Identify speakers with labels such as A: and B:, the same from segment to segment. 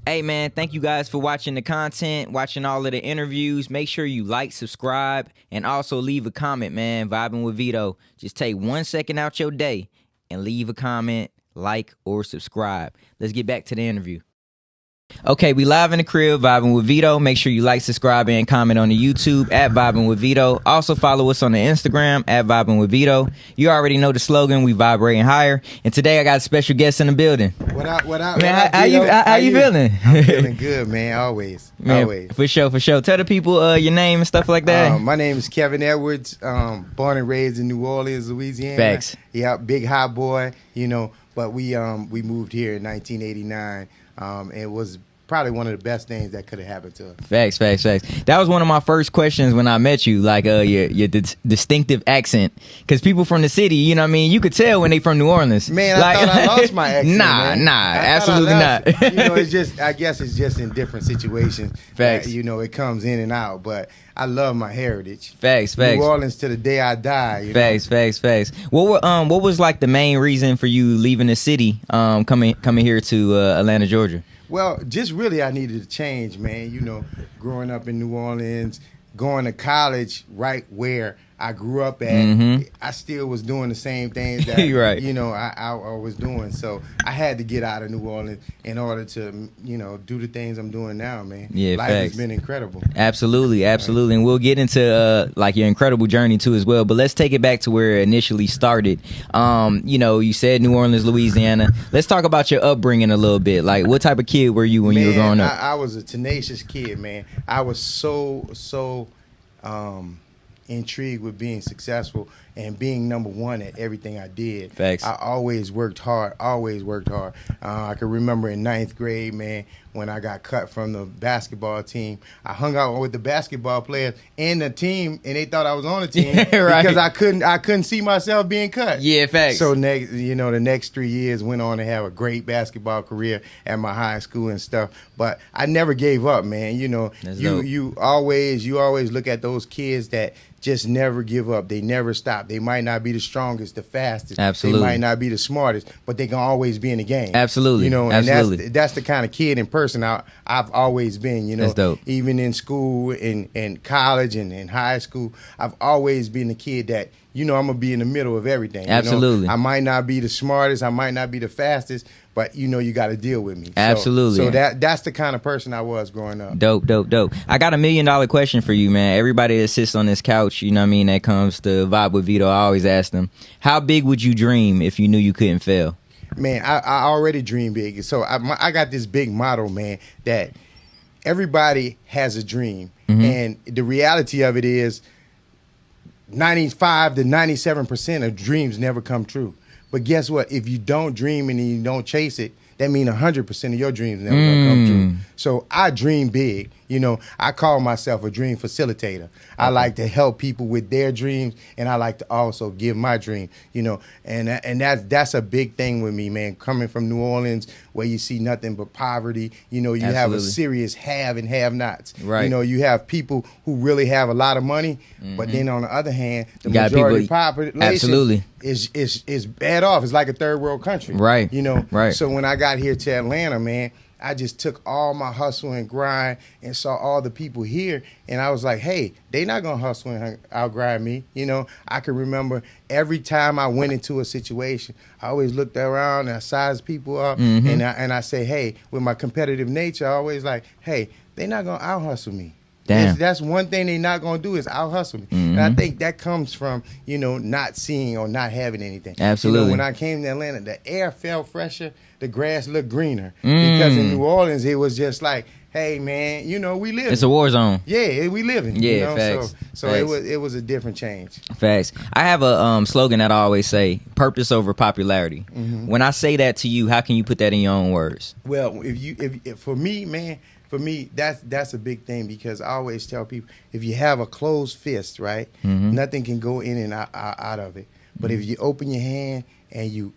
A: Hey, man, thank you guys for watching the content, watching all of the interviews. Make sure you like, subscribe, and also leave a comment, man. Vibing with Veto. Just take 1 second out your day and leave a comment, like, or subscribe. Let's get back to the interview. Okay, we live in the crib, Vibing with Veto. Make sure you like, subscribe, and comment on the YouTube at Vibing with Veto. Also follow us on the Instagram at Vibing with Veto. You already know the slogan, we vibrating higher. And today I got a special guest in the building.
B: What up,
A: Man, how you feeling?
B: I'm feeling good, man, always.
A: For sure. Tell the people your name and stuff like that.
B: My name is Kevin Edwards, born and raised in New Orleans, Louisiana.
A: Facts.
B: Yeah, big hot boy, but we moved here in 1989. It was probably one of the best things that could have happened to us.
A: Facts. That was one of my first questions when I met you, like your distinctive accent. Because people from the city, you know what I mean, you could tell when they from New Orleans.
B: Man, I thought I lost my accent.
A: Nah, absolutely not.
B: It's just, I guess it's just in different situations.
A: Facts.
B: That, it comes in and out. But I love my heritage.
A: Facts.
B: New Orleans to the day I die.
A: Facts. What was like the main reason for you leaving the city, coming here to Atlanta, Georgia?
B: Well, just really I needed to change, man. Growing up in New Orleans, going to college right where I grew up at, I still was doing the same things that
A: right.
B: I was doing. So I had to get out of New Orleans in order to do the things I'm doing now, man.
A: Yeah,
B: life
A: facts.
B: has been incredible.
A: Absolutely, and we'll get into like your incredible journey too as well. But let's take it back to where it initially started. You said New Orleans, Louisiana. Let's talk about your upbringing a little bit. Like, what type of kid were you when you were growing up?
B: I was a tenacious kid, man. I was so intrigued with being successful and being number one at everything I did.
A: Facts.
B: I always worked hard. I can remember in 9th grade, man, when I got cut from the basketball team. I hung out with the basketball players and the team, and they thought I was on the team
A: right.
B: because I couldn't see myself being cut.
A: Yeah, facts.
B: So the next 3 years went on to have a great basketball career at my high school and stuff. But I never gave up, man. You always look at those kids that just never give up. They never stop. They might not be the strongest, the fastest.
A: Absolutely.
B: They might not be the smartest, but they can always be in the game.
A: Absolutely.
B: And
A: Absolutely.
B: that's the kind of kid and person I've always been.
A: That's dope.
B: Even in school, in college, and in high school, I've always been the kid that I'm gonna be in the middle of everything.
A: Absolutely.
B: I might not be the smartest, I might not be the fastest, but you got to deal with me.
A: Absolutely.
B: So that's the kind of person I was growing up.
A: Dope. I got $1 million question for you, man. Everybody that sits on this couch, that comes to Vibe with Veto, I always ask them, how big would you dream if you knew you couldn't fail?
B: Man, I already dream big. So I got this big motto, man, that everybody has a dream. And the reality of it is 95 to 97% of dreams never come true. But guess what? If you don't dream and you don't chase it, that means 100% of your dreams never gonna come true. So I dream big. I call myself a dream facilitator. I like to help people with their dreams, and I like to also give my dream. And that's a big thing with me, man. Coming from New Orleans, where you see nothing but poverty. You have a serious have and have-nots.
A: Right.
B: You have people who really have a lot of money, but then on the other hand, the majority population is bad off. It's like a third world country.
A: Right. Right.
B: So when I got here to Atlanta, man, I just took all my hustle and grind and saw all the people here, and I was like, hey, they not gonna hustle and outgrind me. I can remember every time I went into a situation, I always looked around and I sized people up, and I say, hey, with my competitive nature, I always like, hey, they not gonna out hustle me.
A: Damn.
B: That's one thing they not gonna do is out hustle me, and I think that comes from not seeing or not having anything.
A: Absolutely.
B: When I came to Atlanta, the air felt fresher, the grass looked greener, because in New Orleans it was just like, hey man, we live.
A: It's a war zone.
B: Yeah, we living.
A: Yeah, facts.
B: So
A: facts.
B: it was a different change.
A: Facts. I have a slogan that I always say: purpose over popularity. When I say that to you, how can you put that in your own words?
B: Well, if for me, man. For me, that's a big thing, because I always tell people, if you have a closed fist, right, nothing can go in and out of it. But if you open your hand and you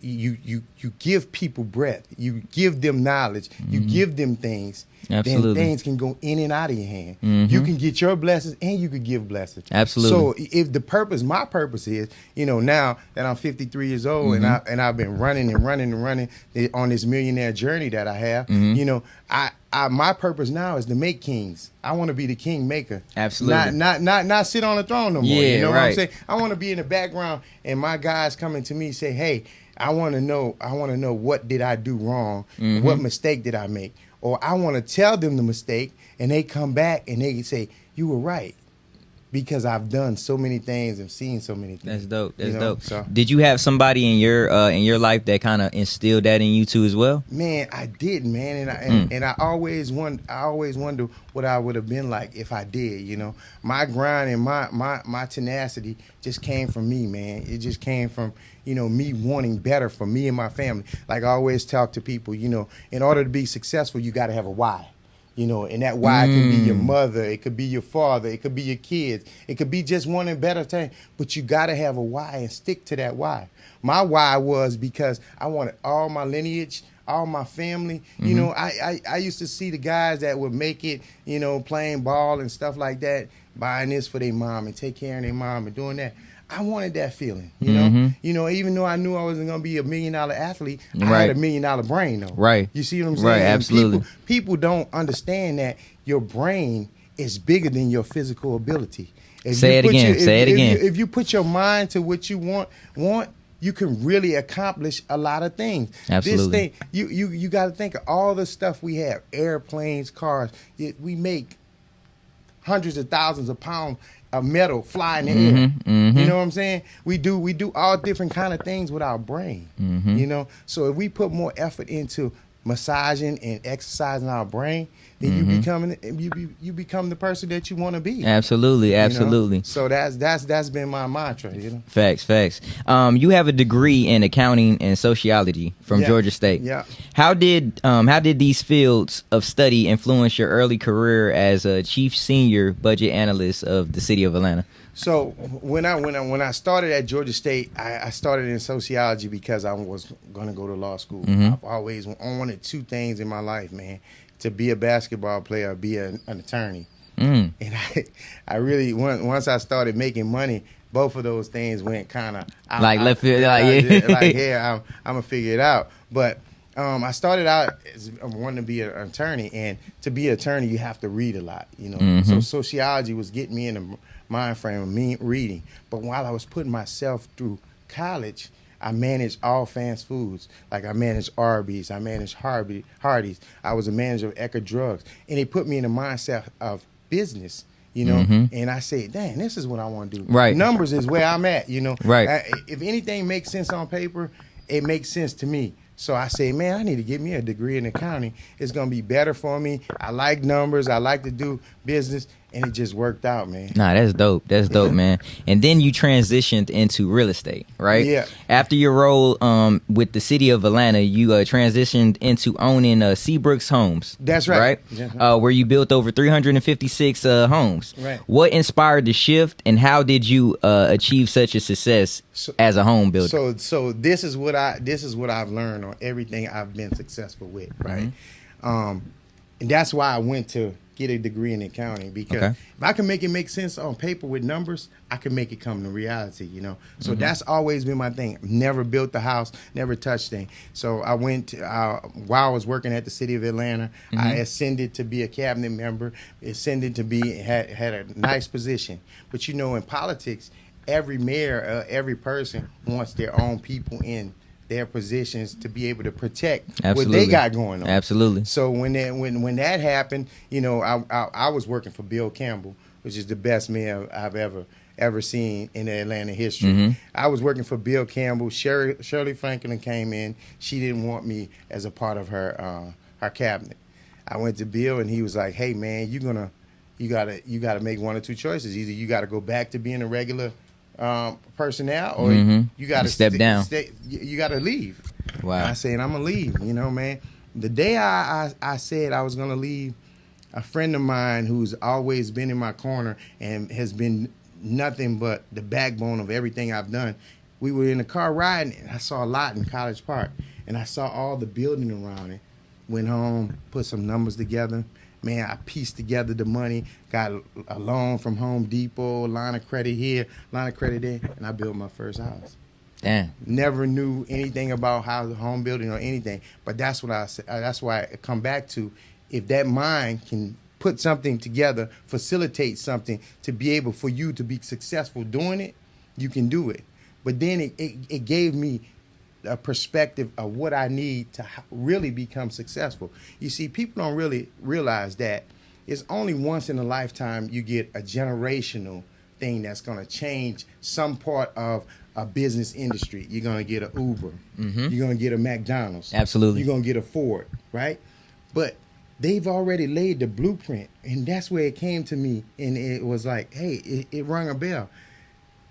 B: give people breath, you give them knowledge, you give them things,
A: Absolutely.
B: then things can go in and out of your hand. You can get your blessings and you can give blessings.
A: Absolutely.
B: So if my purpose is, now that I'm 53 years old and I've been running on this millionaire journey that I have, my purpose now is to make kings. I want to be the king maker.
A: Absolutely.
B: Not sit on the throne no more.
A: Yeah,
B: you know
A: right.
B: what I'm saying? I want to be in the background, and my guys coming to me say, hey, I want to know what did I do wrong?
A: Mm-hmm.
B: What mistake did I make? Or I want to tell them the mistake, and they come back and they say, you were right. Because I've done so many things and seen so many things.
A: That's dope. That's dope.
B: So.
A: Did you have somebody in your life that kind of instilled that in you too as well?
B: Man, I did, man, and I always wonder what I would have been like if I did. You know, my grind and my tenacity just came from me, man. It just came from me wanting better for me and my family. Like I always talk to people, in order to be successful, you got to have a why. And that why can be your mother, it could be your father, it could be your kids, it could be just wanting better thing. But you got to have a why and stick to that why. My why was because I wanted all my lineage, all my family. Mm-hmm. I used to see the guys that would make it, playing ball and stuff like that, buying this for their mom and take care of their mom and doing that. I wanted that feeling,
A: Mm-hmm.
B: Even though I knew I wasn't going to be $1 million athlete, I
A: Right.
B: had $1 million brain though.
A: Right.
B: You see what I'm saying?
A: Right,
B: And
A: absolutely.
B: People don't understand that your brain is bigger than your physical ability.
A: Say it again.
B: If you put your mind to what you want, you can really accomplish a lot of things.
A: Absolutely.
B: This thing, you got to think of all the stuff we have, airplanes, cars. We make hundreds of thousands of pounds of metal fly in the air.
A: Mm-hmm.
B: You know what I'm saying? We do all different kind of things with our brain.
A: Mm-hmm.
B: So if we put more effort into massaging and exercising our brain, then you become the person that you want to be.
A: Absolutely.
B: So that's been my mantra.
A: Facts. You have a degree in accounting and sociology from Georgia State.
B: Yeah.
A: How did these fields of study influence your early career as a Chief Senior Budget Analyst of the city of Atlanta?
B: So when I started at Georgia State, I started in sociology because I was going to go to law school.
A: Mm-hmm.
B: I've always wanted two things in my life, man: to be a basketball player, or be an attorney.
A: Mm.
B: And I really once I started making money, both of those things went kind of
A: like left field.
B: I'm gonna figure it out. But I started out as wanting to be an attorney, and to be an attorney, you have to read a lot.
A: Mm-hmm.
B: So sociology was getting me in the mind frame of me reading. But while I was putting myself through college, I managed all fast foods. Like I managed Arby's, I managed Hardee's. I was a manager of Ecker Drugs. And it put me in the mindset of business,
A: Mm-hmm.
B: And I said, dang, this is what I want to do.
A: Right.
B: Numbers is where I'm at,
A: Right.
B: If anything makes sense on paper, it makes sense to me. So I say, man, I need to get me a degree in accounting. It's going to be better for me. I like numbers. I like to do business. And it just worked out, man.
A: Nah, that's dope. That's dope, man. And then you transitioned into real estate, right?
B: Yeah.
A: After your role with the city of Atlanta, you transitioned into owning Seabrook Homes.
B: That's right.
A: Right?
B: Yeah.
A: Where you built over 356 homes.
B: Right.
A: What inspired the shift, and how did you achieve such a success as a home builder?
B: So this is what I've learned on everything I've been successful with, right?
A: Mm-hmm.
B: And that's why I went to get a degree in accounting, because if I can make it make sense on paper with numbers, I can make it come to reality, So that's always been my thing. Never built the house, never touched things. So I went to, while I was working at the city of Atlanta, I ascended to be a cabinet member, ascended to be, had a nice position. But in politics, every mayor, every person wants their own people in their positions to be able to protect what they got going on.
A: Absolutely.
B: So when that happened, I was working for Bill Campbell, which is the best mayor I've ever seen in the Atlanta history.
A: Mm-hmm.
B: I was working for Bill Campbell. Shirley Franklin came in. She didn't want me as a part of her cabinet. I went to Bill, and he was like, "Hey man, you gotta make one or two choices. Either you got to go back to being a regular personnel, or you got to
A: step down.
B: You got to leave."
A: Wow.
B: And I said, I'm gonna leave. Man. The day I said I was gonna leave, a friend of mine who's always been in my corner and has been nothing but the backbone of everything I've done. We were in the car riding, and I saw a lot in College Park, and I saw all the building around it. Went home, put some numbers together. Man, I pieced together the money, got a loan from Home Depot, line of credit here, line of credit there, and I built my first house.
A: Damn.
B: Never knew anything about home building or anything, but that's what that's why I come back to. if that mind can put something together, facilitate something to be able for you to be successful doing it, you can do it. But then it gave me a perspective of what I need to really become successful. You see, people don't really realize that it's only once in a lifetime you get a generational thing that's going to change some part of a business industry. You're going to get an Uber. Mm-hmm. You're going to get a McDonald's.
A: Absolutely.
B: You're going to get a Ford, right? But they've already laid the blueprint, and that's where it came to me, and it was like, hey, it rang a bell.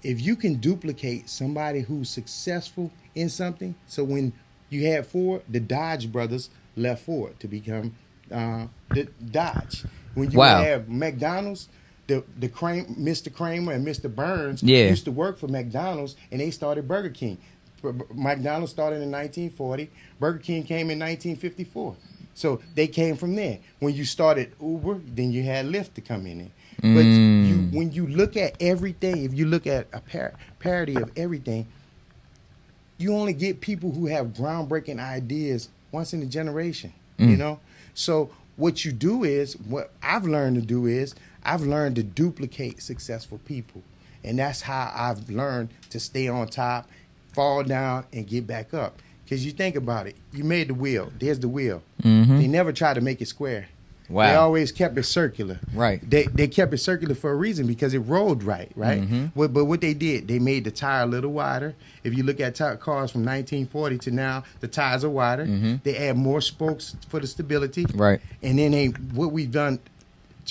B: If you can duplicate somebody who's successful in something, so when you had Ford, the Dodge brothers left Ford to become the Dodge. When you have McDonald's, Mr. Kramer and Mr. Burns used to work for McDonald's, and they started Burger King. McDonald's started in 1940. Burger King came in 1954. So they came from there. When you started Uber, then you had Lyft to come in. But when you look at everything, if you look at a parody of everything, you only get people who have groundbreaking ideas once in a generation, you know? So what you do is, what I've learned to do is, I've learned to duplicate successful people. And that's how I've learned to stay on top, fall down, and get back up. Because you think about it, you made the wheel. There's the wheel. Mm-hmm. They never tried to make it square. Wow. They always kept it circular.
A: Right.
B: They kept it circular for a reason, because it rolled right? Mm-hmm. But what they did, they made the tire a little wider. If you look at cars from 1940 to now, the tires are wider. Mm-hmm. They add more spokes for the stability.
A: Right.
B: And then what we've done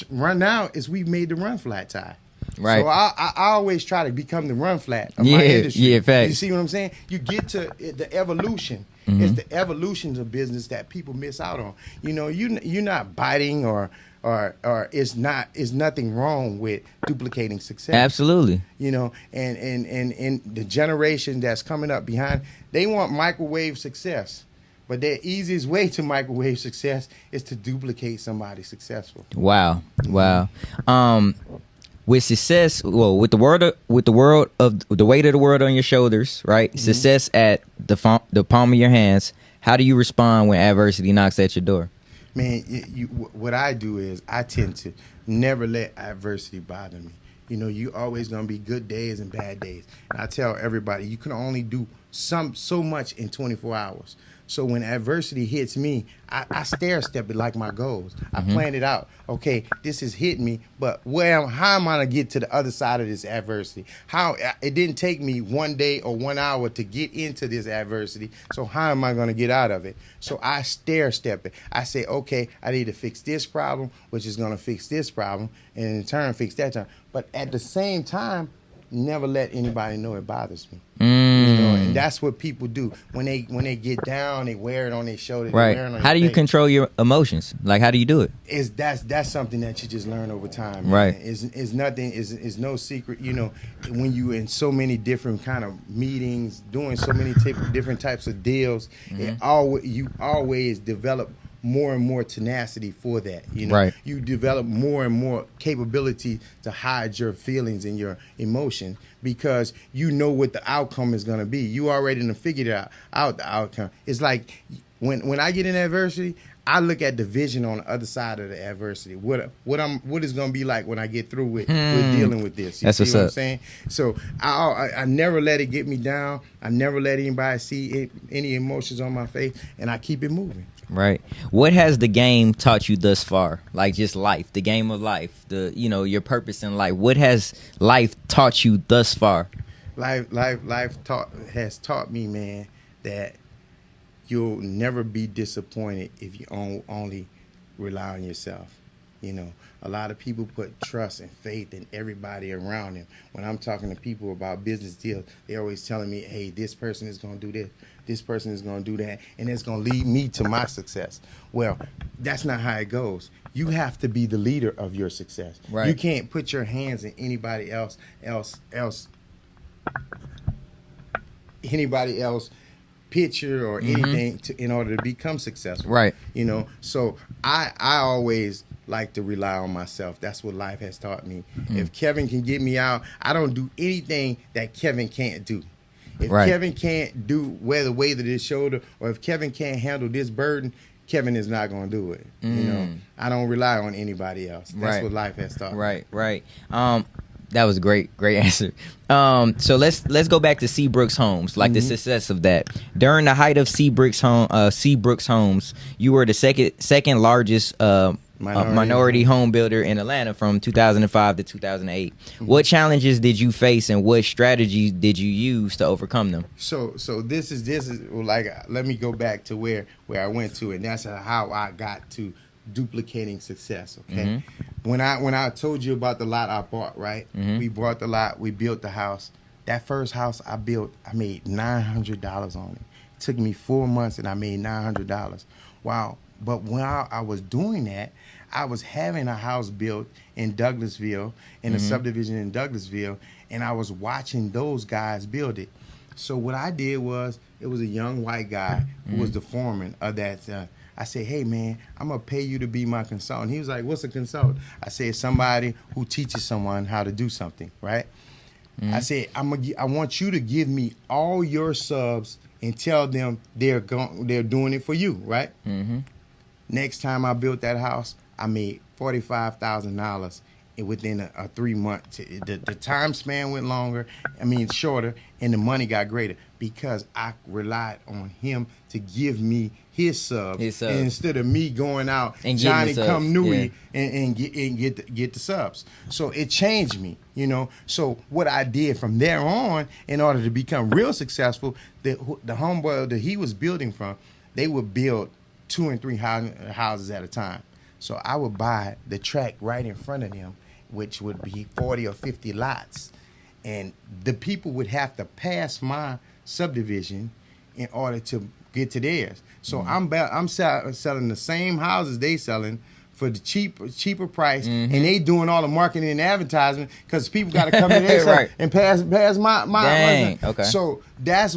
B: right now is we've made the run flat tire.
A: Right.
B: So I always try to become the run flat of my industry.
A: Yeah, facts.
B: You see what I'm saying? You get to the evolution. Mm-hmm. It's the evolutions of business that people miss out on. You know, you're not biting or it's nothing wrong with duplicating success.
A: Absolutely.
B: You know, and the generation that's coming up behind, they want microwave success. But the easiest way to microwave success is to duplicate somebody successful.
A: Wow. With success, well, with the weight of the world on your shoulders, right? Mm-hmm. Success at the palm of your hands. How do you respond when adversity knocks at your door?
B: Man, what I do is I tend to never let adversity bother me. You know, you always gonna be good days and bad days. And I tell everybody, you can only do so much in 24 hours. So when adversity hits me, I stair step it like my goals. I plan it out. Okay, this is hitting me, but how am I gonna get to the other side of this adversity? It didn't take me 1 day or 1 hour to get into this adversity. So how am I gonna get out of it? So I stair step it. I say, okay, I need to fix this problem, which is gonna fix this problem, and in turn fix that time. But at the same time, never let anybody know it bothers me. You know, and that's what people do when they get down. They wear it on their shoulder.
A: Right. How do you control your emotions? Like, how do you do it?
B: That's something that you just learn over time.
A: Right.
B: Man. It's nothing. Is no secret. You know, when you in so many different kind of meetings, doing so many different types of deals, you always develop more and more tenacity for that. You know,
A: right.
B: You develop more and more capability to hide your feelings and your emotions, because you know what the outcome is going to be. You already done figured out the outcome. It's like when I get in adversity, I look at the vision on the other side of the adversity. What is going to be like when I get through with dealing with this. You see what I'm saying? So I never let it get me down. I never let anybody see any emotions on my face, and I keep it moving.
A: Right. What has the game taught you thus far? Like, just life, the game of life, your purpose in life. What has life taught you thus far?
B: Life has taught me, man, that you'll never be disappointed if you only rely on yourself. You know, a lot of people put trust and faith in everybody around them. When I'm talking to people about business deals, they're always telling me, hey, this person is going to do this. This person is going to do that, and it's going to lead me to my success. Well, that's not how it goes. You have to be the leader of your success.
A: Right.
B: You can't put your hands in anybody else picture or anything in order to become successful.
A: Right.
B: You know, so I always like to rely on myself. That's what life has taught me. If Kevin can get me out, I don't do anything that Kevin can't do. If Kevin can't wear the weight of this shoulder, or if Kevin can't handle this burden, Kevin is not going to do it. You know, I don't rely on anybody else. That's what life has taught me.
A: Right. That was a great answer. So let's go back to Seabrook Homes, like the success of that. During the height of Seabrook Homes, you were the second largest minority home builder in Atlanta from 2005 to 2008. What challenges did you face, and what strategies did you use to overcome them?
B: So this is like, let me go back to where I went to, and that's how I got to duplicating success. Okay, when I told you about the lot I bought, right? We bought the lot, we built the house. That first house I built, I made $900 on it. It took me 4 months, and I made $900. Wow! But while I was doing that, I was having a house built in Douglasville, in a subdivision in Douglasville, and I was watching those guys build it. So what I did was, it was a young white guy who was the foreman of that. I said, hey, man, I'm going to pay you to be my consultant. He was like, what's a consultant? I said, somebody who teaches someone how to do something, right? I said, I want you to give me all your subs and tell them they're doing it for you, right? Next time I built that house, I made $45,000 within a 3 month. The time span went shorter, and the money got greater because I relied on him to give me his subs. And instead of me going out and Johnny come Newey and get the subs. So it changed me, you know. So what I did from there on, in order to become real successful, the home builder he was building from, they would build 2 and 3 houses at a time. So I would buy the tract right in front of them, which would be 40 or 50 lots. And the people would have to pass my subdivision in order to get to theirs. So I'm selling the same houses they selling for the cheaper price, and they doing all the marketing and advertising because people got to come to their and pass my.
A: Dang. Okay.
B: So that's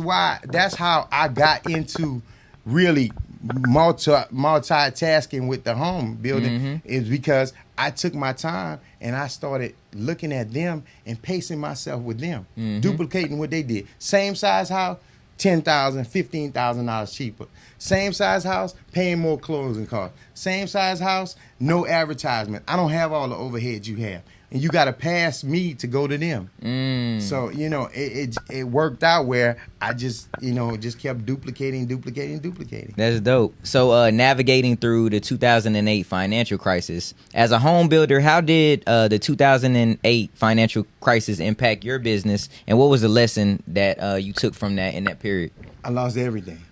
B: how I got into really multitasking with the home building, is because I took my time and I started looking at them and pacing myself with them, duplicating what they did. Same size house, $10,000, $15,000 cheaper. Same size house, paying more closing costs. Same size house, no advertisement. I don't have all the overheads you have. And you got to pass me to go to them. So, you know, it worked out where I just kept duplicating.
A: That's dope. So navigating through the 2008 financial crisis, as a home builder, how did the 2008 financial crisis impact your business? And what was the lesson that you took from that in that period?
B: I lost everything.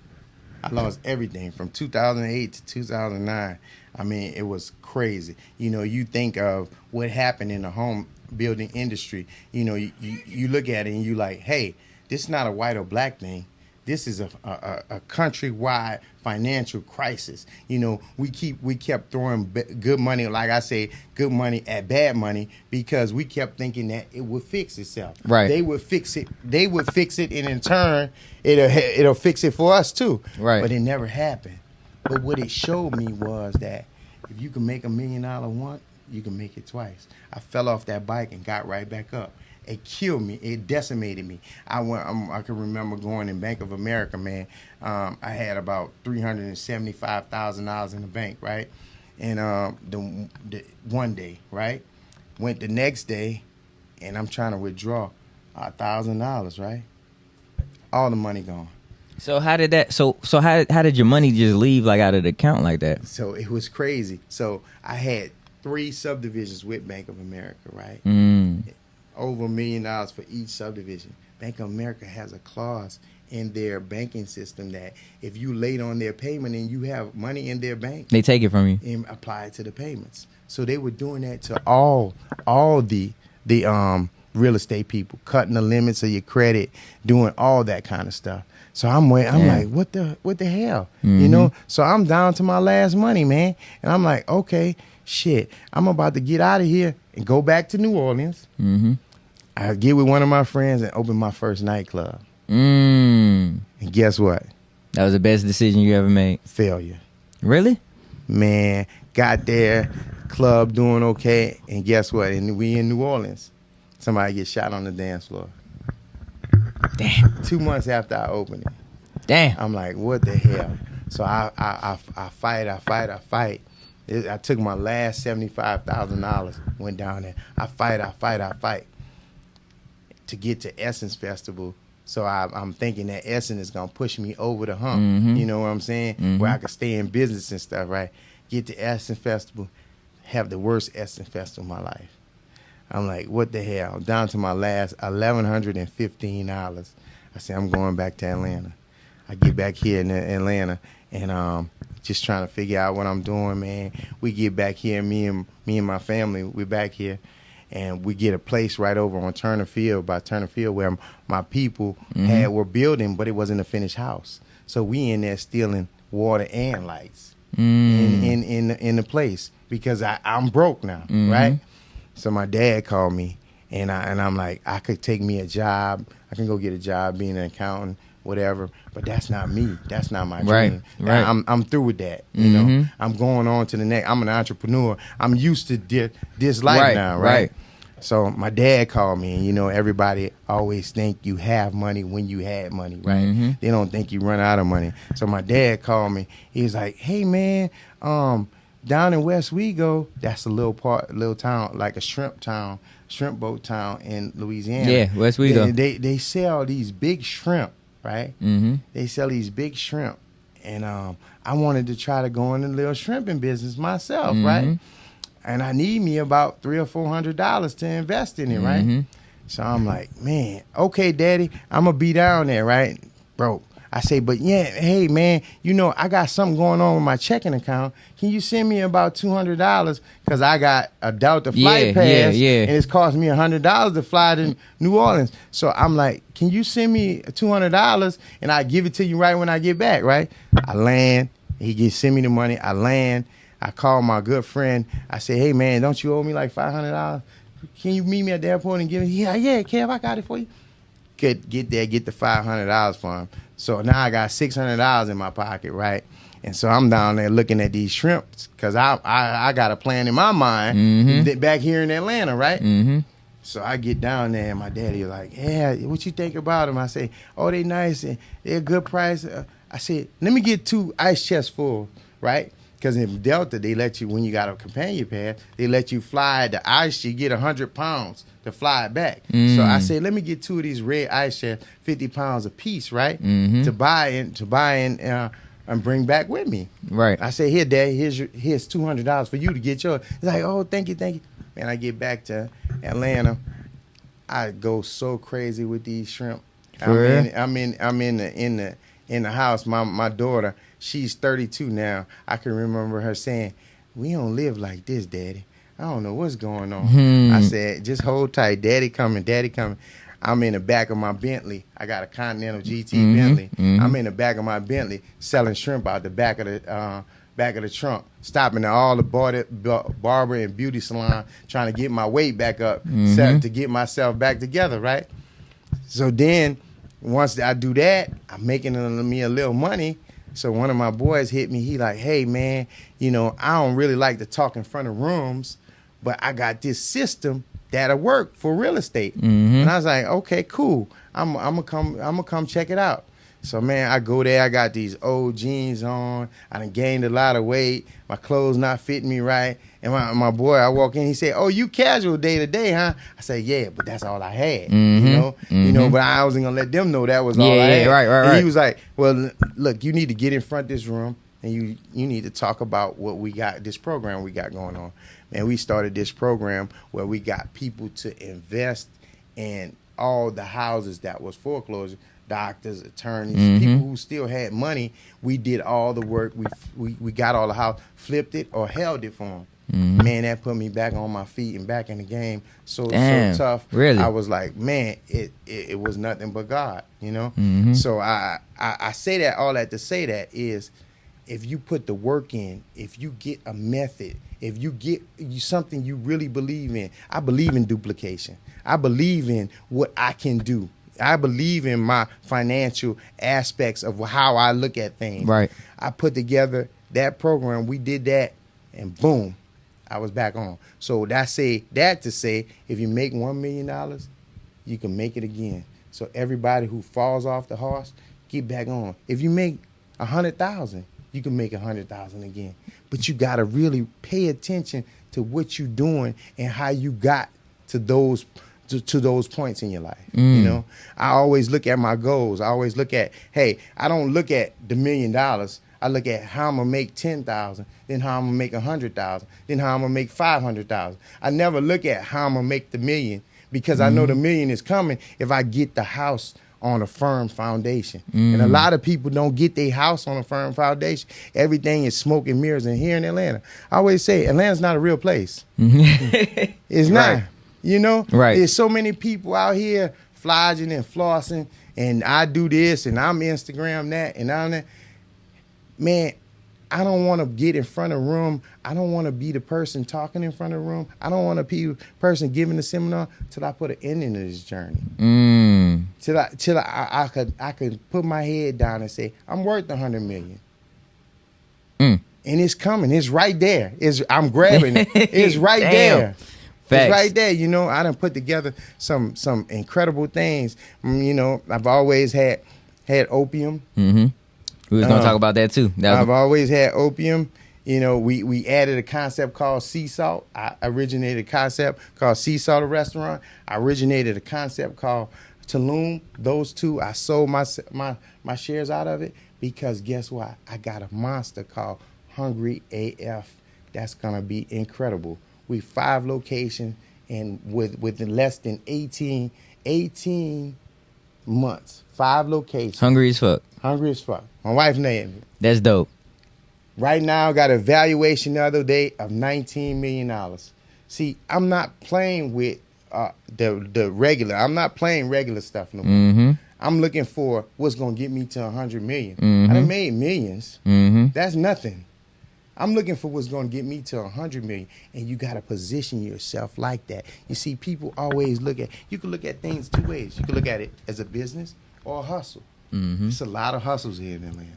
B: From 2008 to 2009. I mean, it was crazy. You know, you think of what happened in the home building industry. You know, you look at it and you like, hey, this is not a white or black thing. This is a countrywide financial crisis. You know, we kept throwing good money, like I say, good money at bad money, because we kept thinking that it would fix itself.
A: Right.
B: They would fix it, and in turn, it'll fix it for us too.
A: Right.
B: But it never happened. But what it showed me was that if you can make $1 million once, you can make it twice. I fell off that bike and got right back up. It killed me. It decimated me. I can remember going in Bank of America, man. I had about $375,000 in the bank, right? And the one day, right? Went the next day, and I'm trying to withdraw $1,000, right? All the money gone.
A: So how did that? So how did your money just leave like out of the account like that?
B: So it was crazy. So I had 3 subdivisions with Bank of America, right? Over $1 million for each subdivision. Bank of America has a clause in their banking system that if you late on their payment and you have money in their bank,
A: they take it from you
B: and apply it to the payments. So they were doing that to all the real estate people, cutting the limits of your credit, doing all that kind of stuff. So I'm like, what the hell? You know? So I'm down to my last money, man. And I'm like, okay, shit, I'm about to get out of here and go back to New Orleans. I get with one of my friends and open my first nightclub. And guess what?
A: That was the best decision you ever made.
B: Failure.
A: Really?
B: Man, got there, club doing okay, and guess what? And we in New Orleans. Somebody gets shot on the dance floor.
A: Damn.
B: 2 months after I opened it.
A: Damn.
B: I'm like, what the hell? So I fight. I took my last $75,000, went down there. I fight to get to Essence Festival. So I'm thinking that Essence is gonna push me over the hump.
A: Mm-hmm.
B: You know what I'm saying? Where I could stay in business and stuff, right? Get to Essence Festival, have the worst Essence Festival of my life. I'm like, what the hell? Down to my last $1,115. I said, I'm going back to Atlanta. I get back here in Atlanta and just trying to figure out what I'm doing, man. We get back here, me and my family, we're back here, and we get a place right over on Turner Field, by Turner Field, where my people were building, but it wasn't a finished house. So we in there stealing water and lights in the place because I'm broke now, right? So my dad called me, and I'm like, I could take me a job. I can go get a job being an accountant, whatever. But that's not me. That's not my dream.
A: Right.
B: I'm through with that. You know, I'm going on to the next. I'm an entrepreneur. I'm used to this life now, right? So my dad called me, and you know, everybody always think you have money when you had money, right? They don't think you run out of money. So my dad called me. He was like, "Hey man, down in West Wego, that's a little town, like a shrimp boat town in Louisiana.
A: Yeah, West Wego.
B: They sell these big shrimp, right? They sell these big shrimp, and I wanted to try to go in the little shrimping business myself, right? And I need me about $300 or $400 to invest in it, right? So I'm like, man, okay, Daddy, I'm gonna be down there, right, bro? I say, but yeah, hey man, you know, I got something going on with my checking account. Can you send me about $200? Because I got a Delta flight pass, and it's cost me $100 to fly to New Orleans. So I'm like, can you send me $200 and I give it to you right when I get back, right? I land, send me the money. I land. I call my good friend. I say, hey man, don't you owe me like $500? Can you meet me at the airport and give it? Yeah, Kev, I got it for you. Get there, get the $500 for him. So now I got $600 in my pocket, right? And so I'm down there looking at these shrimps because I got a plan in my mind back here in Atlanta, right? So I get down there and my daddy was like, yeah, what you think about them? I say, oh, they nice and they're a good price. I said, let me get 2 ice chests full, right? Because in Delta, they let you, when you got a companion pass, they let you fly the ice. You get 100 pounds to fly it back. So I said, let me get 2 of these red ice chests, 50 pounds a piece, right? To buy and bring back with me. Right. I say, here, Dad, here's $200 for you to get yours. He's like, oh, thank you. Man, I get back to Atlanta. I go so crazy with these shrimp. I'm in the house. My daughter, she's 32 now. I can remember her saying, we don't live like this, Daddy. I don't know what's going on. I said, just hold tight. Daddy coming. I'm in the back of my Bentley. I got a Continental GT Bentley. I'm in the back of my Bentley selling shrimp out the back of the trunk, stopping at all the barber and beauty salon, trying to get my weight back up, to get myself back together, right? So then, once I do that, I'm making me a little money. So one of my boys hit me. He like, hey, man, you know, I don't really like to talk in front of rooms, but I got this system that'll work for real estate. And I was like, okay, cool. I'm gonna come check it out. So, man, I go there. I got these old jeans on. I done gained a lot of weight. My clothes not fitting me right. And my boy, I walk in. He said, oh, you casual day to day, huh? I said, yeah, but that's all I had, you know. But I wasn't going to let them know that was all I had. Right. And he was like, well, look, you need to get in front of this room, and you need to talk about what we got, this program we got going on. Man, we started this program where we got people to invest in all the houses that was foreclosure. Doctors, attorneys, people who still had money. We did all the work. We got all the house, flipped it or held it for them. Man, that put me back on my feet and back in the game. So tough. Really? I was like, man, it was nothing but God, you know? So I say that, all that to say that is, if you put the work in, if you get a method, if you get something you really believe in. I believe in duplication. I believe in what I can do. I believe in my financial aspects of how I look at things. Right. I put together that program. We did that, and boom, I was back on. So that to say, if you make $1 million, you can make it again. So everybody who falls off the horse, get back on. If you make 100,000, you can make 100,000 again. But you got to really pay attention to what you're doing and how you got to those points in your life. You know, I always look at my goals. I always look at, hey, I don't look at the $1 million. I look at how I'm gonna make 10,000, then how I'm gonna make 100,000, then how I'm gonna make 500,000. I never look at how I'm gonna make the million, because I know the million is coming if I get the house on a firm foundation. And a lot of people don't get their house on a firm foundation. Everything is smoke and mirrors. And here in Atlanta, I always say Atlanta's not a real place. It's not.
A: Right.
B: You know,
A: right.
B: There's so many people out here flogging and flossing, and I do this, and I'm Instagram that, and I'm that. Man, I don't want to get in front of a room. I don't want to be the person talking in front of a room. I don't want to be the person giving the seminar till I put an ending to this journey. Till I could put my head down and say, I'm worth 100 million. And it's coming. It's right there. I'm grabbing it. It's right there. Facts. It's right there. You know, I done put together some incredible things. You know, I've always had Opium.
A: We was gonna talk about that too.
B: I've always had Opium. You know, we added a concept called Sea Salt. I originated a concept called Sea Salt, a restaurant. I originated a concept called Tulum. Those two, I sold my shares out of it, because guess what? I got a monster called Hungry AF. That's gonna be incredible. We 5 locations, and with less than 18 months, 5 locations.
A: Hungry as fuck.
B: Hungry as fuck. My wife named it.
A: That's dope.
B: Right now, I got a valuation the other day of $19 million. See, I'm not playing with the regular. I'm not playing regular stuff no more. I'm looking for what's going to get me to 100 million. I done made millions. That's nothing. I'm looking for what's going to get me to 100 million. And you got to position yourself like that. You see, people always you can look at things 2 ways. You can look at it as a business or a hustle. It's a lot of hustles here in Atlanta.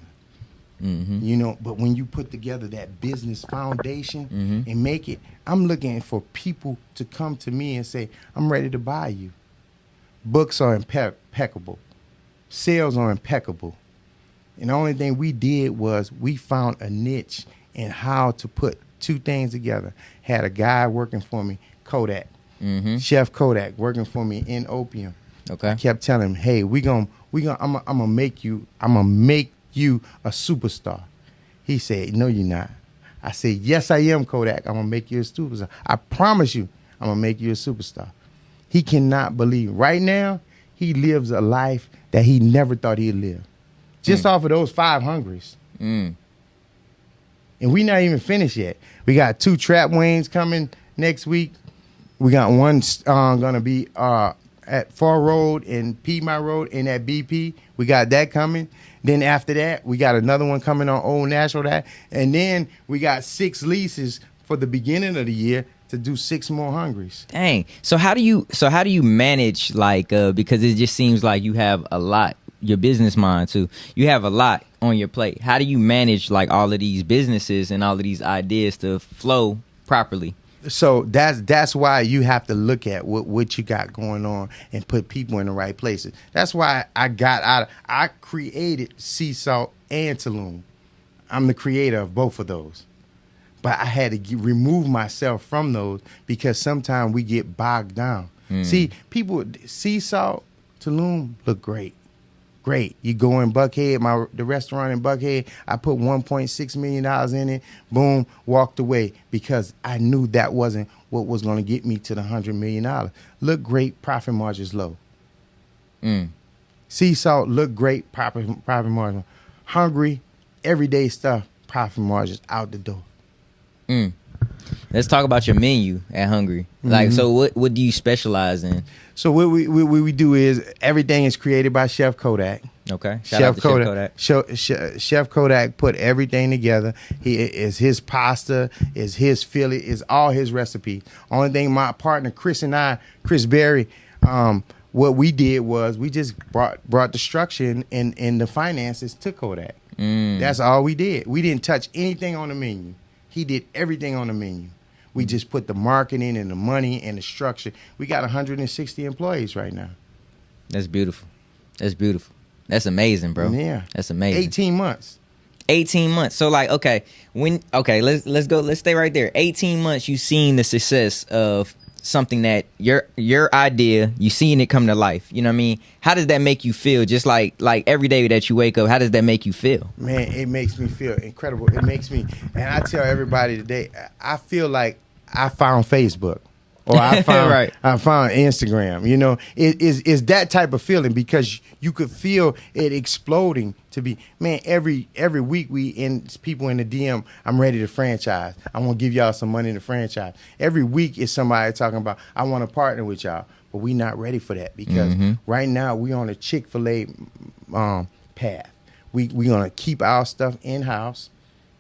B: You know, but when you put together that business foundation and make it, I'm looking for people to come to me and say, I'm ready to buy you. Books are impeccable. Sales are impeccable. And the only thing we did was we found a niche in how to put 2 things together. Had a guy working for me, Kodak, Chef Kodak, working for me in Opium. Okay. I kept telling him, hey, I'm gonna make you a superstar. He said, no, you're not. I said, yes, I am, Kodak. I'm gonna make you a superstar. I promise you, I'm gonna make you a superstar. He cannot believe. Right now, he lives a life that he never thought he'd live. Just off of those 5 hungries. And we not even finished yet. We got 2 trap wings coming next week. We got one gonna be at Far Road and Piedmont Road and at BP. We got that coming. Then after that, we got another one coming on Old National. And then we got 6 leases for the beginning of the year to do 6 more hungries.
A: Dang. So how do you manage, like, because it just seems like you have a lot, your business mind too. You have a lot on your plate. How do you manage, like, all of these businesses and all of these ideas to flow properly?
B: So that's why you have to look at what you got going on and put people in the right places. That's why I created Sea Salt and Tulum. I'm the creator of both of those. But I had to remove myself from those because sometimes we get bogged down. See, people, Sea Salt, Tulum look great. Great. You go in Buckhead, the restaurant in Buckhead, I put $1.6 million in it. Boom, walked away because I knew that wasn't what was going to get me to the $100 million. Look great, profit margins low. Sea Salt, look great, profit margin. Hungry, everyday stuff, profit margins out the door.
A: Let's talk about your menu at Hungry. Like, so what do you specialize in?
B: So what we do is everything is created by Chef Kodak.
A: Okay. Shout out to Chef Kodak.
B: Chef Kodak put everything together. Is his pasta, is his Philly, is all his recipes. Only thing my partner Chris Berry, what we did was we just brought the structure and the finances to Kodak. That's all we did. We didn't touch anything on the menu. He did everything on the menu. We just put the marketing and the money and the structure. We got 160 employees right now.
A: That's beautiful. That's beautiful. That's amazing, bro.
B: Yeah.
A: That's amazing.
B: 18 months.
A: 18 months. So like, okay, let's stay right there. 18 months, you've seen the success of something that your idea, you seen it come to life. You know what I mean? How does that make you feel? Just like every day that you wake up, how does that make you feel?
B: Man, it makes me feel incredible. It makes me, and I tell everybody today, I feel like I found Facebook. Or I found
A: right.
B: I found Instagram. You know, it's that type of feeling, because you could feel it exploding to be, man, every week we in people in the DM, I'm ready to franchise. I want to give y'all some money to franchise. Every week is somebody talking about, I want to partner with y'all. But we not ready for that, because right now we on a Chick-fil-A path. We going to keep our stuff in-house.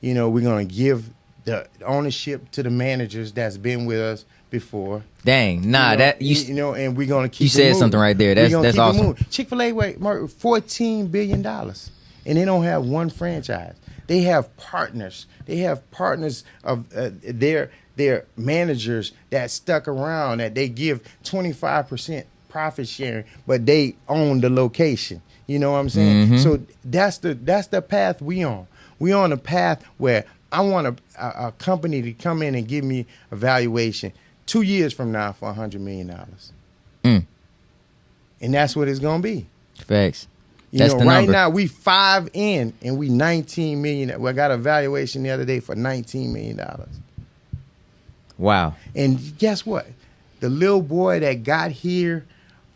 B: You know, we're going to give the ownership to the managers that's been with us before.
A: Dang, nah,
B: and we're gonna keep.
A: You said something right there. That's awesome.
B: Chick-fil-A worth $14 billion, and they don't have one franchise. They have partners. They have partners of their managers that stuck around, that they give 25% profit sharing, but they own the location. You know what I'm saying? So that's the path we on. We on a path where I want a company to come in and give me a valuation 2 years from now for $100 million. And that's what it's going to be.
A: Facts.
B: That's the right number. Now we 5 in and we 19 million. We got a valuation the other day for $19 million.
A: Wow. And
B: guess what? The little boy that got here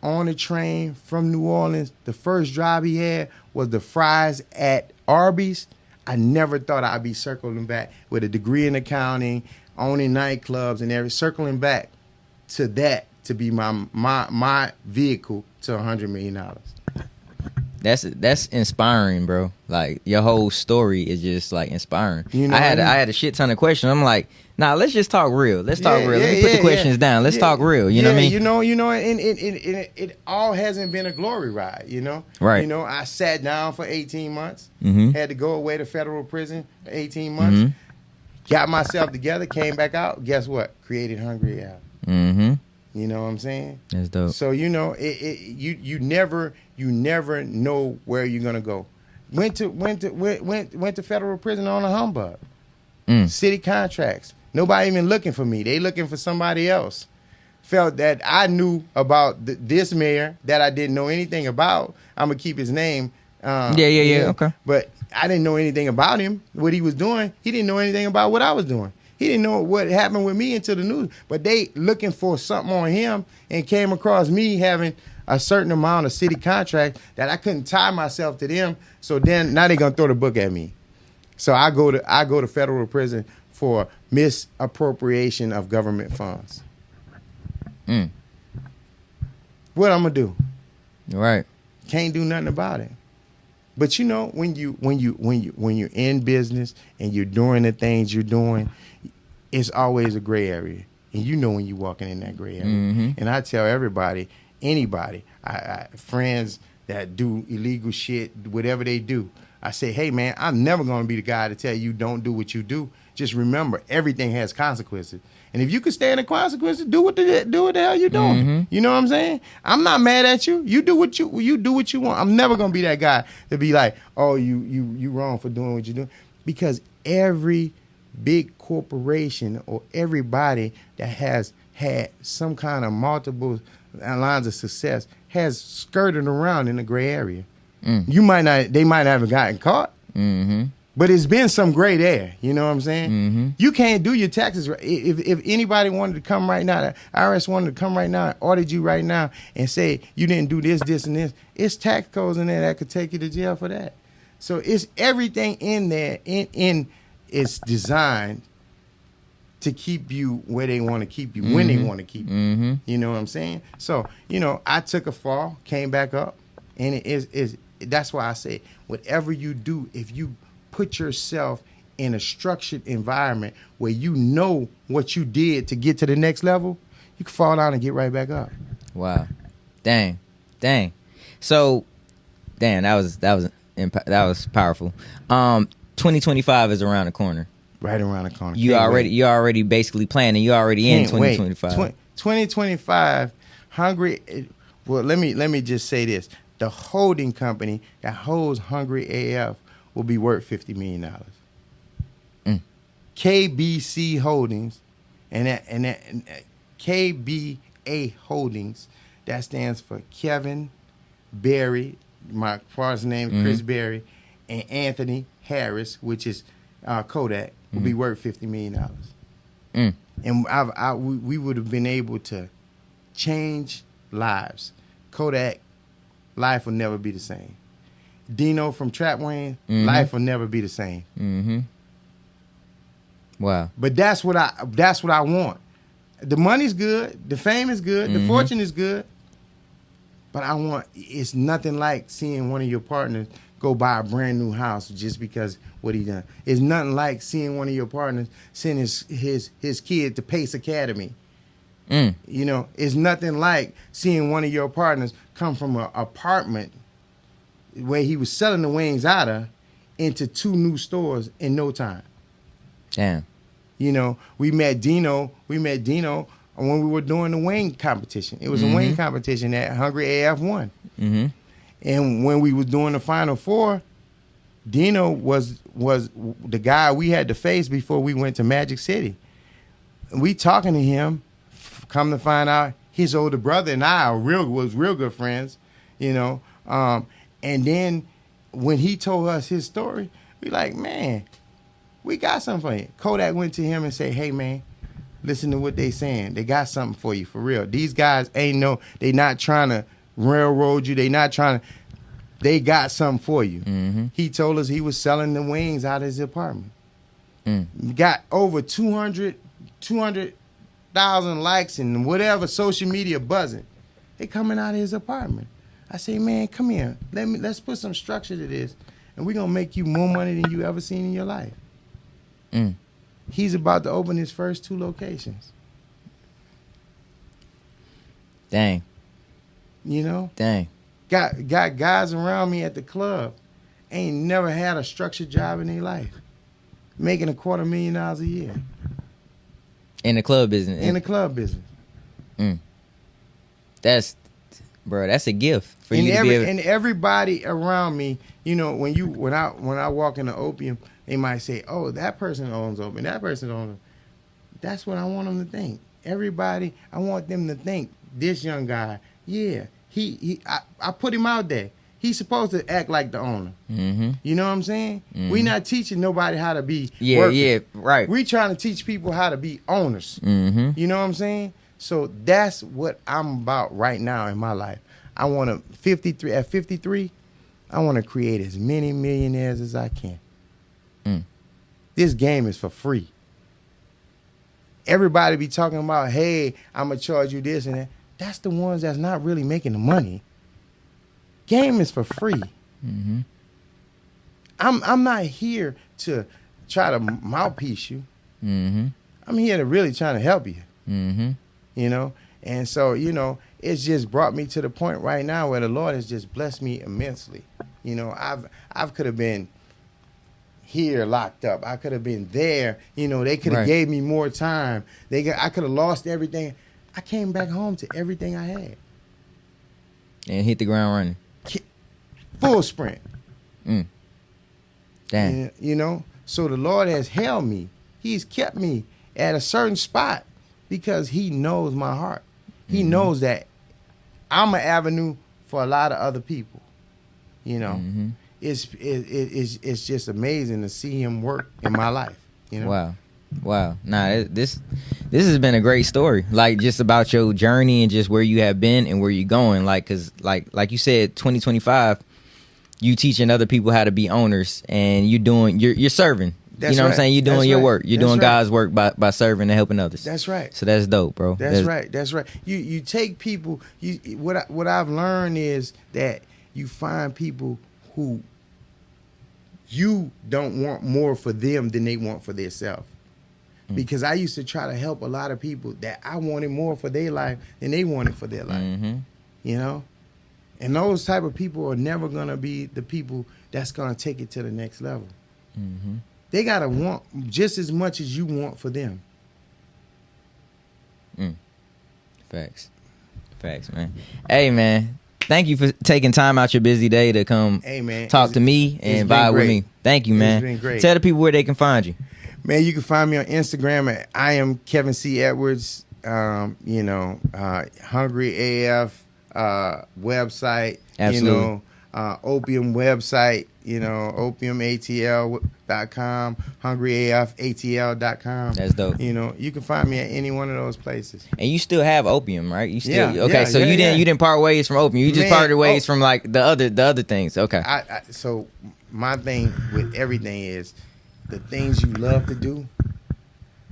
B: on the train from New Orleans, the first job he had was the fries at Arby's. I never thought I'd be circling back with a degree in accounting, owning nightclubs and everything, circling back to that to be my vehicle to $100 million.
A: That's inspiring, bro. Like, your whole story is just like inspiring. You know, I had a shit ton of questions. I'm like, nah, let's just talk real. Let's talk real. Let me put the questions down. Let's talk real. You know what I mean?
B: You know, and it all hasn't been a glory ride, you know?
A: Right.
B: You know, I sat down for 18 months, had to go away to federal prison for 18 months, got myself together, came back out. Guess what? Created Hungry AF. You know what I'm saying?
A: That's dope.
B: So, you know, you never know where you're gonna go. Went to federal prison on a humbug. City contracts. Nobody even looking for me. They looking for somebody else. Felt that I knew about this mayor that I didn't know anything about. I'm gonna keep his name.
A: Okay.
B: But I didn't know anything about him, what he was doing. He didn't know anything about what I was doing. He didn't know what happened with me until the news. But they looking for something on him and came across me having a certain amount of city contract that I couldn't tie myself to them. So then now they're gonna throw the book at me. So I go to federal prison for misappropriation of government funds. What I'm gonna do?
A: Right.
B: Can't do nothing about it. But you know, when you're in business and you're doing the things you're doing, it's always a gray area. And you know when you're walking in that gray area. And I tell everybody, anybody, I friends that do illegal shit, whatever they do, I say, hey man, I'm never gonna be the guy to tell you don't do what you do. Just remember, everything has consequences. And if you can stand the consequences, do what the hell you're doing. You know what I'm saying? I'm not mad at you. You do what you want. I'm never gonna be that guy to be like, oh, you wrong for doing what you're doing. Because every big corporation or everybody that has had some kind of multiple lines of success has skirted around in the gray area. They might not have gotten caught. But it's been some gray there, you know what I'm saying? You can't do your taxes. If anybody wanted to come right now, the IRS wanted to come right now and audit you right now and say you didn't do this, this, and this, it's tax codes in there that could take you to jail for that. So it's everything in there, it's designed to keep you where they want to keep you, when they want to keep you. You know what I'm saying? So, you know, I took a fall, came back up, and that's why I say, whatever you do, if you put yourself in a structured environment where you know what you did to get to the next level, you can fall down and get right back up.
A: Wow. Dang. So, damn, that was powerful. 2025 is around the corner.
B: Right around the corner.
A: You already basically planning. You already in 2025.
B: 2025, Hungry. Well, let me just say this: the holding company that holds Hungry AF will be worth $50 million.
A: Mm.
B: KBC Holdings, and KBA Holdings, that stands for Kevin Berry, my father's name, Chris Berry, and Anthony Harris, which is Kodak, will be worth $50 million. And we would have been able to change lives. Kodak, life will never be the same. Dino from Trap Wayne, life will never be the same.
A: Mm-hmm. Wow.
B: But that's what I want. The money's good, the fame is good, the fortune is good. But it's nothing like seeing one of your partners go buy a brand new house just because what he done. It's nothing like seeing one of your partners send his kid to Pace Academy. You know, it's nothing like seeing one of your partners come from an apartment where he was selling the wings out of into 2 new stores in no time.
A: Damn.
B: You know, we met Dino when we were doing the wing competition. It was a wing competition that Hungry AF won. And when we was doing the Final Four, Dino was the guy we had to face before we went to Magic City. And we talking to him, come to find out his older brother and I was real good friends, you know. And then when he told us his story, we like, man, we got something for you. Kodak went to him and said, hey, man, listen to what they saying. They got something for you, for real. These guys they not trying to railroad you. They got something for you. He told us he was selling the wings out of his apartment. Got over 200,000 likes and whatever social media buzzing. They coming out of his apartment. I say, man, come here. Let's put some structure to this, and we're gonna make you more money than you ever seen in your life. He's about to open his first 2 locations.
A: Dang.
B: You know?
A: Dang.
B: Got guys around me at the club ain't never had a structured job in their life, making $250,000 a year.
A: In the club business.
B: In the club business.
A: That's a gift for you to be able.
B: And everybody around me, you know, when I walk into Opium, they might say, "Oh, that person owns Opium. That person owns." That's what I want them to think. Everybody, I want them to think. This young guy, yeah, I put him out there. He's supposed to act like the owner. You know what I'm saying? We not teaching nobody how to be workers.
A: Yeah, right.
B: We trying to teach people how to be owners. You know what I'm saying? So that's what I'm about right now in my life. I want to 53. I want to create as many millionaires as I can. This game is for free. Everybody be talking about, hey, I'm gonna charge you this and that. That's the ones that's not really making the money. Game is for free. I'm not here to try to mouthpiece you. I'm here to really try to help you. You know, and so, you know, it's just brought me to the point right now where the Lord has just blessed me immensely. You know, I've could have been here locked up. I could have been there. You know, they could have gave me more time. I could have lost everything. I came back home to everything I had.
A: And hit the ground running.
B: Full sprint.
A: Damn.
B: And, you know, so the Lord has held me. He's kept me at a certain spot because he knows my heart. He knows that I'm an avenue for a lot of other people. You know, it's just amazing to see him work in my life. You know? Wow.
A: Nah, this has been a great story. Like, just about your journey and just where you have been and where you're going. Like, cause like you said, 2025, you teaching other people how to be owners, and you're serving.
B: That's
A: you know
B: right.
A: what I'm saying? You're doing your work. You're doing God's work by serving and helping others.
B: That's right.
A: So that's dope, bro.
B: That's right. You take people. What I've learned is that you find people who you don't want more for them than they want for themselves. Because I used to try to help a lot of people that I wanted more for their life than they wanted for their life. You know? And those type of people are never going to be the people that's going to take it to the next level. They got to want just as much as you want for them.
A: Facts, man. Hey, man, thank you for taking time out your busy day to come talk to me and vibe with me. Thank you, man.
B: It's been great.
A: Tell the people where they can find you.
B: Man, you can find me on Instagram at I am Kevin C. Edwards. Hungry AF website.
A: Absolutely.
B: Opium website. opiumatl.com, hungryAFATL.com.
A: That's dope.
B: You can find me at any one of those places.
A: And you still have Opium, right? You still
B: Yeah,
A: you didn't part ways from Opium. You just parted ways from like the other things. Okay.
B: So my thing with everything is the things you love to do.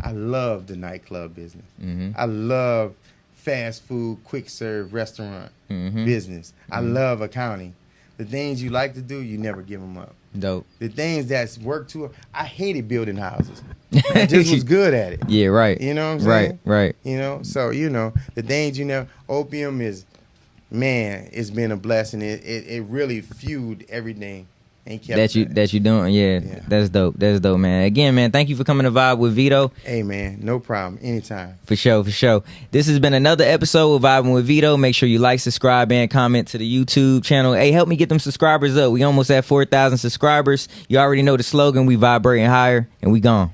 B: I love the nightclub business.
A: Mm-hmm.
B: I love fast food, quick serve restaurant business. I love accounting. The things you like to do, you never give them up.
A: Dope.
B: The things that's work too. I hated building houses. I just was good at it.
A: Yeah, right.
B: You know what I'm saying?
A: Right.
B: So the things Opium is, man, it's been a blessing. It really fueled everything.
A: That you doing, yeah. That's dope, man. Again, man, thank you for coming to Vibe with Veto.
B: Hey, man, no problem, anytime.
A: For sure. This has been another episode of Vibing with Veto. Make sure you like, subscribe, and comment to the YouTube channel. Hey, help me get them subscribers up. We almost at 4,000 subscribers. You already know the slogan. We vibrating higher, and we gone.